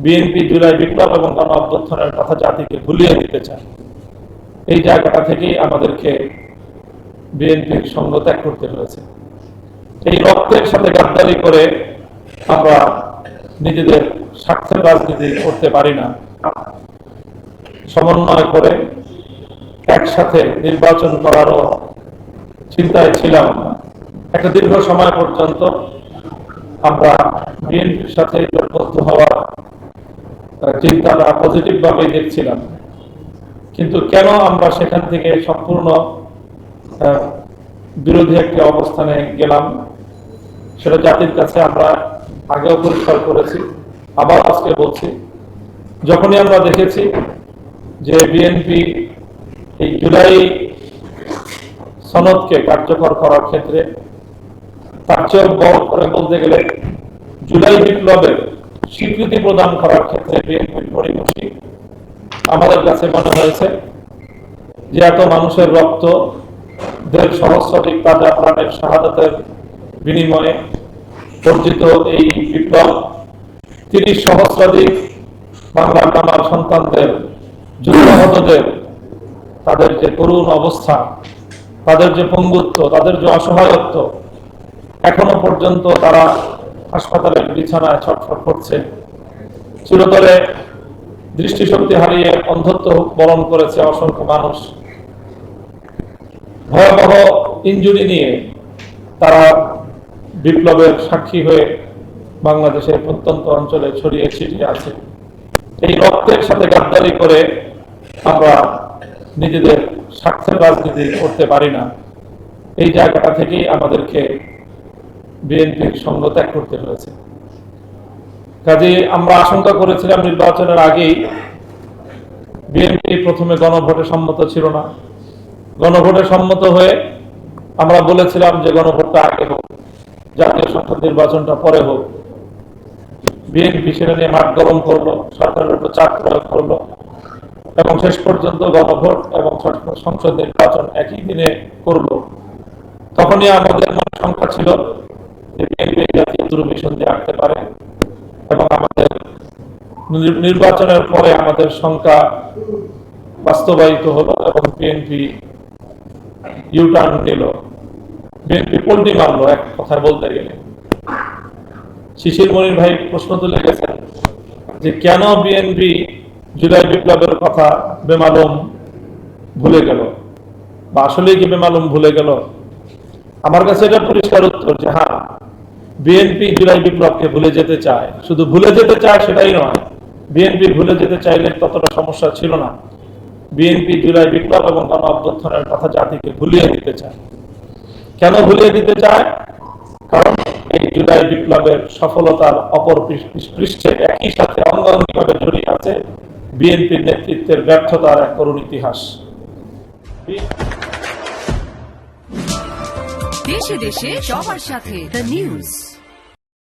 BNP July বিপ্লব এবং গণ অভ্যুত্থানের কথা জাতিকে ভুলিয়ে দিতে চায়। এই জায়গাটা থেকেই আমাদেরকে বিএনপির সঙ্গ ত্যাগ করতে হয়েছে। এই রক্তের সাথে গাদ্দারি করে আমরা নিজেদের স্বার্থের রাজনীতি করতে পারি না। সমন্বয় করে একসাথে নির্বাচন করারও চিন্তায় ছিলাম না। একটা দীর্ঘ সময় পর্যন্ত আমরা বিএনপির সাথে জোটবদ্ধ হওয়ার চিন্তাটা পজিটিভ ভাবে দেখছিলাম, কিন্তু কেন আমরা সেখান থেকে সম্পূর্ণ বিরোধী একটি অবস্থানে গেলাম সেটা জাতির কাছে আমরা আগেও পরিষ্কার করেছি, আবার আজকে বলছি। যখনই আমরা দেখেছি যে বিএনপি এই জুলাই সনদকে কার্যকর করার ক্ষেত্রে তার চেয়ে বড় করে বলতে গেলে জুলাই বিপ্লবের স্বীকৃতি প্রদান করার ক্ষেত্রে বিএনপির পরিণতি আমাদের কাছে মনে হয়েছে যে এত মানুষের রক্ত, দেড় সহস্রাধিক তাজা প্রাণের শাহাদাতের বিনিময়ে অর্জিত এই বিপ্লব ৩০ সহস্রাধিক বাংলার আমার সন্তানদের, যুদ্ধাহতদের তাদের যে করুণ অবস্থা, তাদের যে পঙ্গুত্ব, তাদের যে অসহায়ত্ব, এখনো পর্যন্ত তারা হাসপাতালের বিছানায় ছটফট করছে, চিরতরে দৃষ্টিশক্তি হারিয়ে অন্ধত্ব বরণ করেছে অসংখ্য মানুষ, ভয়াবহ ইনজুরি নিয়ে তারা বিপ্লবের সাক্ষী হয়ে বাংলাদেশের প্রত্যন্ত অঞ্চলে ছড়িয়ে ছিটিয়ে আছে। এই রক্তের সাথে গাদ্দারি করে আমরা নিজেদের স্বার্থের রাজনীতি করতে পারি না। এই জায়গাটা থেকেই আমাদেরকে বিএনপির সঙ্গ ত্যাগ করতে হয়েছে। কাজে আমরা আশঙ্কা করেছিলাম নির্বাচনের আগেই বিএনপি প্রথমে গণভোটে সম্মত ছিল না। গণভোটে সম্মত হয়ে আমরা বলেছিলাম যে গণভোটটা আগে হোক, জাতীয় সংসদ নির্বাচনটা পরে হোক। বিএনপি সেটা নিয়ে মাঠ গরম করলো, সরকারের উপর চাপ প্রয়োগ করলো এবং শেষ পর্যন্ত গণভোট এবং সংসদ নির্বাচন একই দিনে করলো। তখনই আমাদের মনে সংখ্যা ছিল যে বিএনপি জাতীয় দূরভিশন দিয়ে আনতে পারে এবং আমাদের নির্বাচনের পরে আমাদের সংখ্যা বাস্তবায়িত হলো এবং বিএনপি ইউটার্ন নিল, বিএনপি পল্টি মারলো এক কথায় বলতে গেলে। শিশির মনির ভাই প্রশ্ন তুলে গেছেন যে কেন বিএনপি জুলাই বিপ্লবের কথা বেমালুম ভুলে গেল, বা আসলে কি বেমালুম ভুলে গেল। আমার কাছে এটা পরিষ্কার উত্তর যে হ্যাঁ, বিএনপি জুলাই বিপ্লবকে ভুলে যেতে চায়। শুধু ভুলে যেতে চায় সেটাই নয়, বিএনপি ভুলে যেতে চাইলে ততটা সমস্যা ছিল না। বিএনপি জুলাই বিপ্লব এবং গণ অভ্যুত্থানের কথা জাতিকে ভুলিয়ে দিতে চায়। কেন ভুলিয়ে দিতে চায়? কারণ এই জুলাই বিপ্লবের সফলতার অপর পৃষ্ঠে একই সাথে অঙ্গাঙ্গিভাবে জড়িয়ে আছে বিএনপির নেতৃত্বের ব্যর্থতার এক করুণ ইতিহাস। দেশে দেশে সবার সাথে দ্য নিউজ।